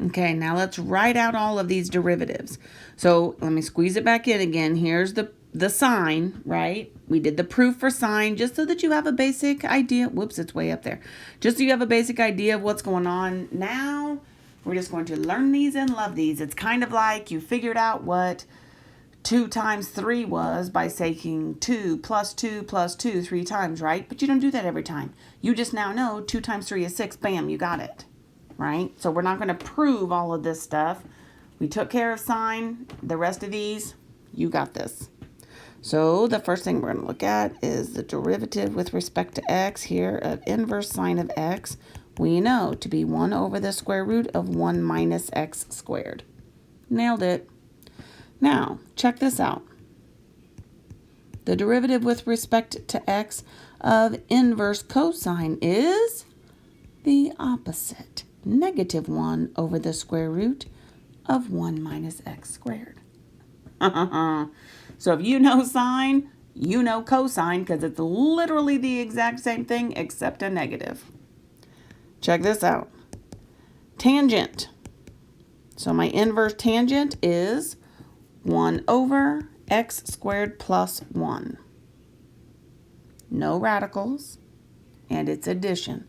Okay, now let's write out all of these derivatives. So let me squeeze it back in again. Here's the sign, right? We did the proof for sine just so that you have a basic idea. Whoops, it's way up there. Just so you have a basic idea of what's going on. Now we're just going to learn these and love these. It's kind of like you figured out what 2 times 3 was by saying 2 plus 2 plus 2 3 times, right? But you don't do that every time. You just now know 2 times 3 is 6. Bam, you got it. Right? So we're not going to prove all of this stuff. We took care of sine. The rest of these, you got this. So the first thing we're going to look at is the derivative with respect to x here of inverse sine of x. We know to be 1 over the square root of 1 minus x squared. Nailed it. Now, check this out. The derivative with respect to x of inverse cosine is the opposite. Negative 1 over the square root of 1 minus x squared. So if you know sine, you know cosine because it's literally the exact same thing except a negative. Check this out. Tangent. So my inverse tangent is 1 over x squared plus 1. No radicals, and it's addition.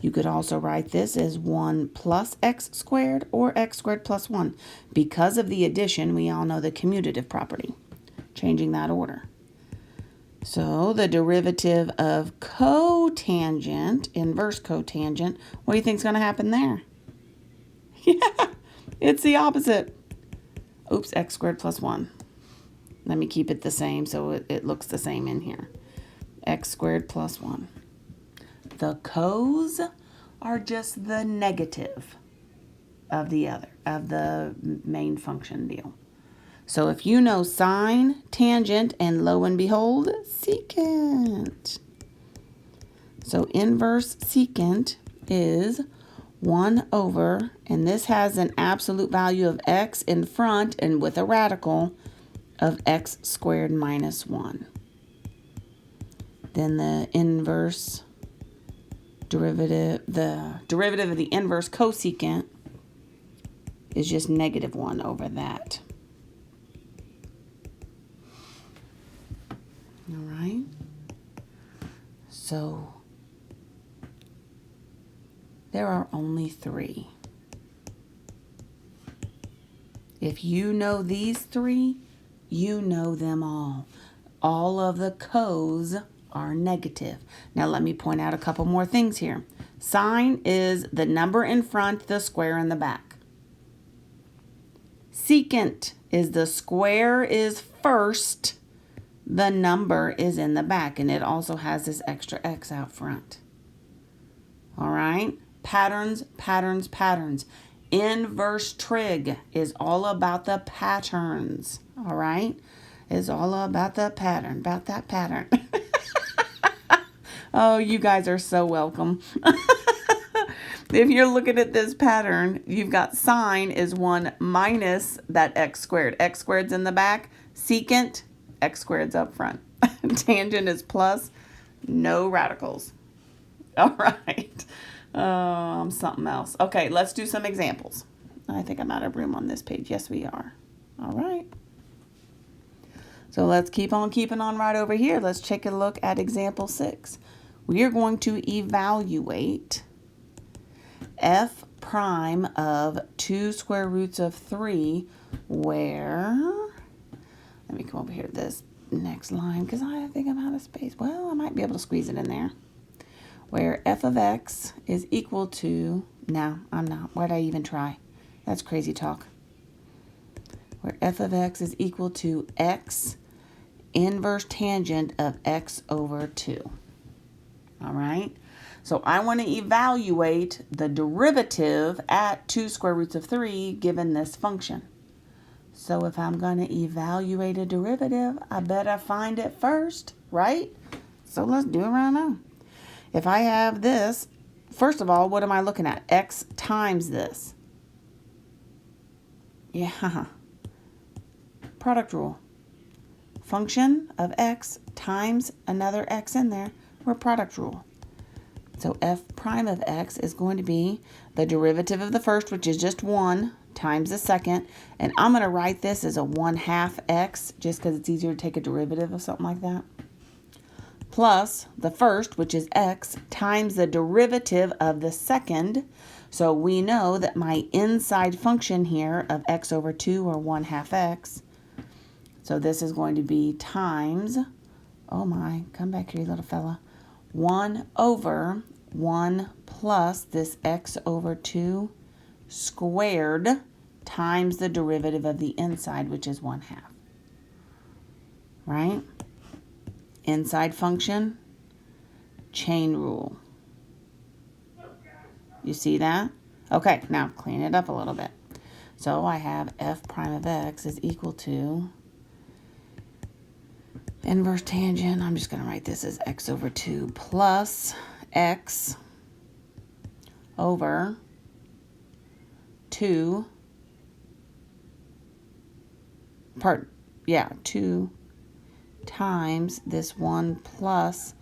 You could also write this as 1 plus x squared or x squared plus 1. Because of the addition, we all know the commutative property. Changing that order. So the derivative of cotangent, inverse cotangent, what do you think is going to happen there? Yeah, it's the opposite. Oops, x squared plus 1. Let me keep it the same so it looks the same in here. X squared plus 1. The cos are just the negative of the main function deal. So if you know sine, tangent, and lo and behold, secant. So inverse secant is 1 over, and this has an absolute value of x in front and with a radical of x squared minus 1. Then the inverse derivative, the derivative of the inverse cosecant is just negative 1 over that. All right. So there are only 3. If you know these 3, you know them all. All of the cos are negative. Now let me point out a couple more things here. Sine is the number in front, the square in the back. Secant is the square is first, the number is in the back, and it also has this extra x out front. All right? Patterns, patterns, patterns. Inverse trig is all about the patterns. All right? It's all about the pattern, about that pattern. Oh, you guys are so welcome. If you're looking at this pattern, you've got sine is 1 minus that x squared. X squared's in the back. Secant, x squared's up front. Tangent is plus, no radicals. All right. Something else. Okay, let's do some examples. I think I'm out of room on this page. Yes, we are. All right. So let's keep on keeping on right over here. Let's take a look at example 6. We are going to evaluate f prime of 2 square roots of 3 where, let me come over here to this next line because I think I'm out of space. Well, I might be able to squeeze it in there. Where f of x is equal to, no, I'm not. Why'd I even try? That's crazy talk. Where f of x is equal to x inverse tangent of x over 2. All right? So I want to evaluate the derivative at 2 square roots of 3 given this function. So if I'm going to evaluate a derivative, I better find it first, right? So let's do it right now. If I have this, first of all, what am I looking at? X times this. Yeah. Product rule. Function of x times another x in there, or product rule. So f prime of x is going to be the derivative of the first, which is just 1, times the second. And I'm going to write this as a 1/2 x, just because it's easier to take a derivative of something like that. Plus the first, which is x, times the derivative of the second. So we know that my inside function here of x over 2, or 1/2 x, so this is going to be times, oh my, come back here, you little fella, 1 over 1 plus this x over 2 squared times the derivative of the inside, which is 1/2. Right? Inside function, chain rule. You see that? Okay, now clean it up a little bit. So I have f prime of x is equal to inverse tangent. I'm just going to write this as x over 2 plus x over 2 times this 1 plus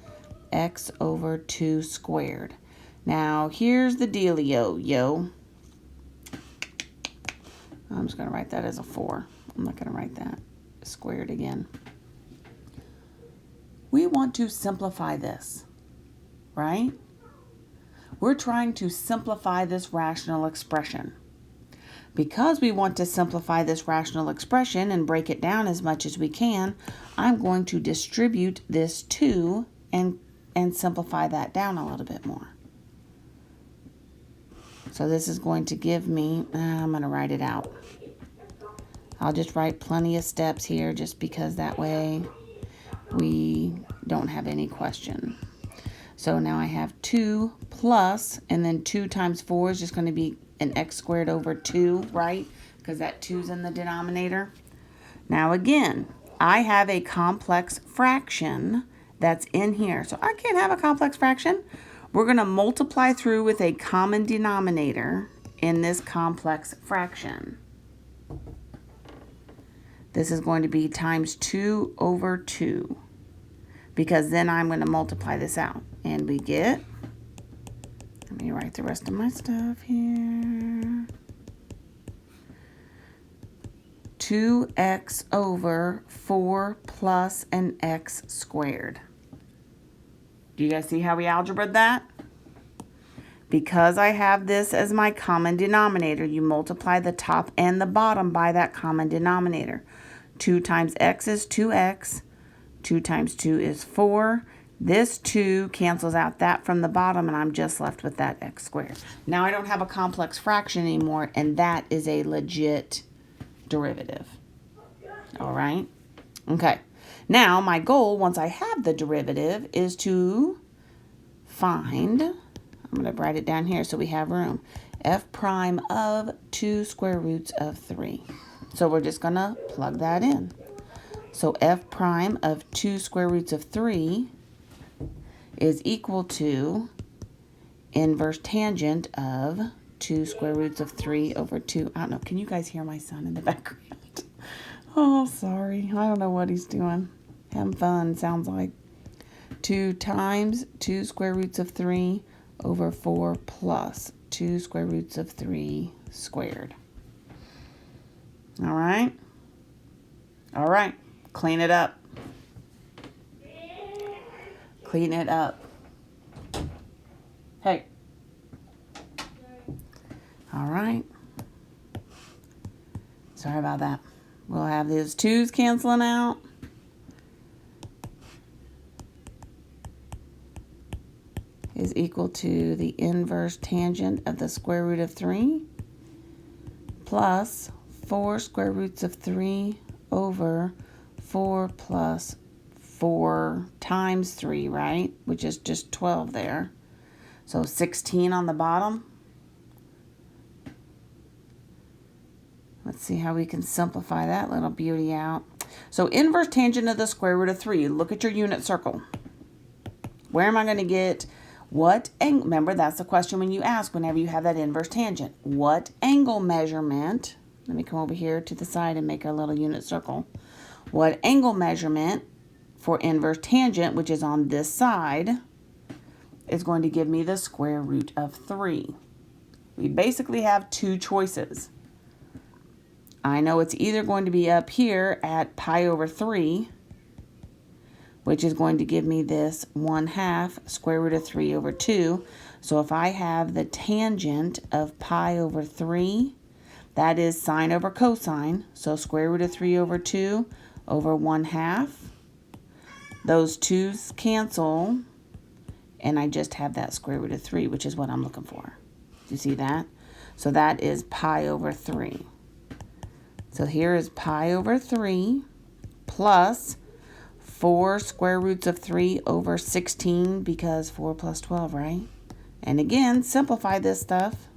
x over 2 squared. Now, here's the dealio, yo. I'm just going to write that as a 4. I'm not going to write that squared again. We want to simplify this, right? We're trying to simplify this rational expression. Because we want to simplify this rational expression and break it down as much as we can, I'm going to distribute this 2 and simplify that down a little bit more. So this is going to give me, I'm going to write it out. I'll just write plenty of steps here just because that way we don't have any question. So now I have 2 plus, and then 2 times 4 is just going to be an x squared over 2, right? Because that 2's in the denominator. Now again, I have a complex fraction that's in here. So I can't have a complex fraction. We're going to multiply through with a common denominator in this complex fraction. This is going to be times 2 over 2. Because then I'm going to multiply this out. And we get, let me write the rest of my stuff here. 2x over 4 plus an x squared. Do you guys see how we algebraic that? Because I have this as my common denominator, you multiply the top and the bottom by that common denominator. 2 times x is 2x. 2 times 2 is 4. This 2 cancels out that from the bottom, and I'm just left with that x squared. Now I don't have a complex fraction anymore, and that is a legit derivative. All right? Okay. Now my goal, once I have the derivative, is to find, I'm going to write it down here so we have room, f prime of 2 square roots of 3. So we're just going to plug that in. So f prime of 2 square roots of 3 is equal to inverse tangent of 2 square roots of 3 over 2. I don't know. Can you guys hear my son in the background? Oh, sorry. I don't know what he's doing. Having fun, sounds like. 2 times 2 square roots of 3 over 4 plus 2 square roots of 3 squared. All right? All right. Clean it up. Clean it up. Hey. All right. Sorry about that. We'll have these 2's canceling out. Is equal to the inverse tangent of the square root of 3 plus 4 square roots of 3 over 4 plus 4 times 3, right? Which is just 12 there. So 16 on the bottom. Let's see how we can simplify that little beauty out. So inverse tangent of the square root of 3. Look at your unit circle. Where am I going to get what angle? Remember, that's the question when you ask whenever you have that inverse tangent. What angle measurement? Let me come over here to the side and make our little unit circle. What angle measurement for inverse tangent, which is on this side, is going to give me the square root of 3. We basically have two choices. I know it's either going to be up here at pi over 3, which is going to give me this 1/2 square root of 3 over 2. So if I have the tangent of pi over 3, that is sine over cosine. So square root of 3 over 2 over 1/2. Those 2's cancel, and I just have that square root of 3, which is what I'm looking for. Do you see that? So that is pi over 3. So here is pi over 3 plus 4 square roots of 3 over 16, because 4 plus 12, right? And again, simplify this stuff.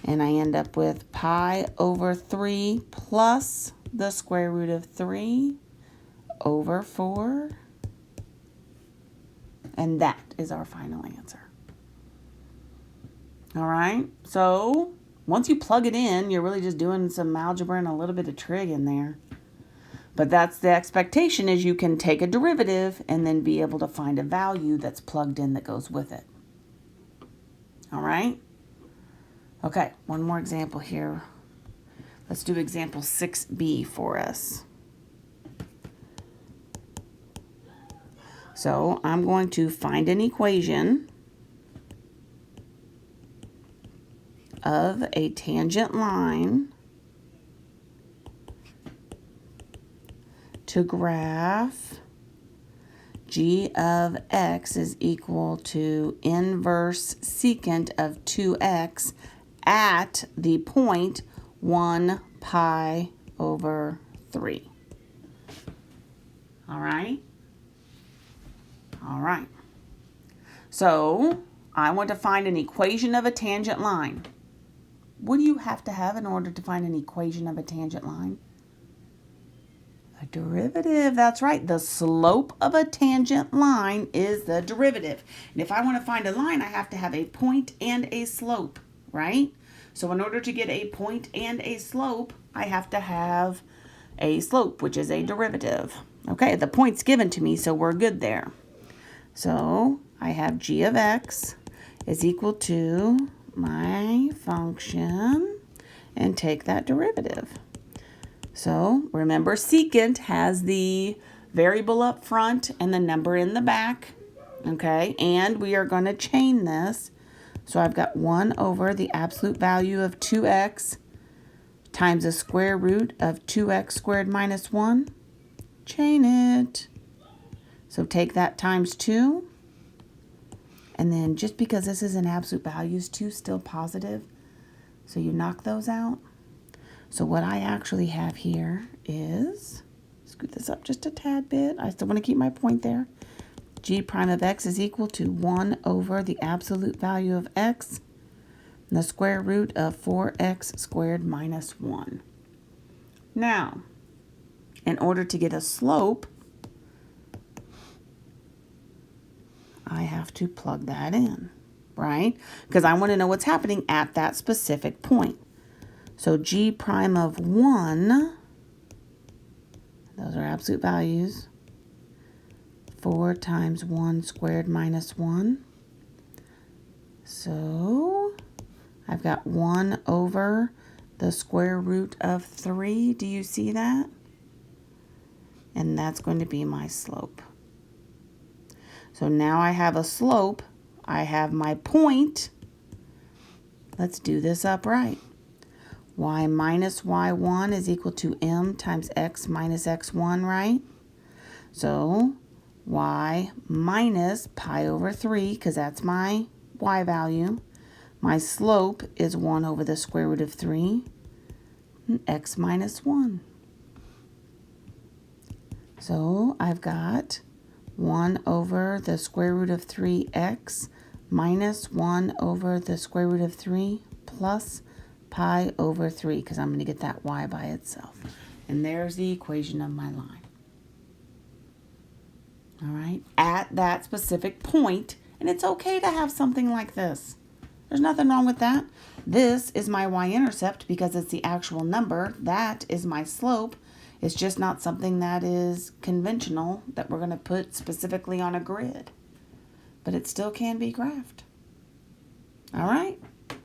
And I end up with pi over 3 plus the square root of 3 over 4. And that is our final answer. All right, so once you plug it in, you're really just doing some algebra and a little bit of trig in there. But that's the expectation, is you can take a derivative and then be able to find a value that's plugged in that goes with it. All right? Okay, one more example here. Let's do example 6b for us. So I'm going to find an equation of a tangent line to graph g of x is equal to inverse secant of 2x at the point 1 pi over 3. All right? All right. So I want to find an equation of a tangent line. What do you have to have in order to find an equation of a tangent line? A derivative. That's right. The slope of a tangent line is the derivative. And if I want to find a line, I have to have a point and a slope, right? So in order to get a point and a slope, I have to have a slope, which is a derivative. Okay, the point's given to me, so we're good there. So I have g of x is equal to my function and take that derivative. So remember, secant has the variable up front and the number in the back. Okay, and we are going to chain this. So I've got 1 over the absolute value of 2x times the square root of 2x squared minus 1. Chain it. So take that times 2. And then just because this is in absolute values, 2 is still positive. So you knock those out. So what I actually have here is, scoot this up just a tad bit. I still want to keep my point there. G prime of x is equal to 1 over the absolute value of x and the square root of 4x squared minus 1. Now, in order to get a slope, I have to plug that in, right? Because I want to know what's happening at that specific point. So g prime of 1, those are absolute values, 4 times 1 squared minus 1. So I've got 1 over the square root of 3. Do you see that? And that's going to be my slope. So now I have a slope. I have my point. Let's do this upright. Y minus y1 is equal to m times x minus x1, right? So y minus pi over 3, because that's my y value. My slope is 1 over the square root of 3, and x minus 1. So I've got 1 over the square root of 3x minus 1 over the square root of 3 plus pi over 3, because I'm going to get that y by itself. And there's the equation of my line. All right, at that specific point, and it's okay to have something like this. There's nothing wrong with that. This is my y-intercept because it's the actual number. That is my slope. It's just not something that is conventional that we're going to put specifically on a grid. but it still can be graphed. All right.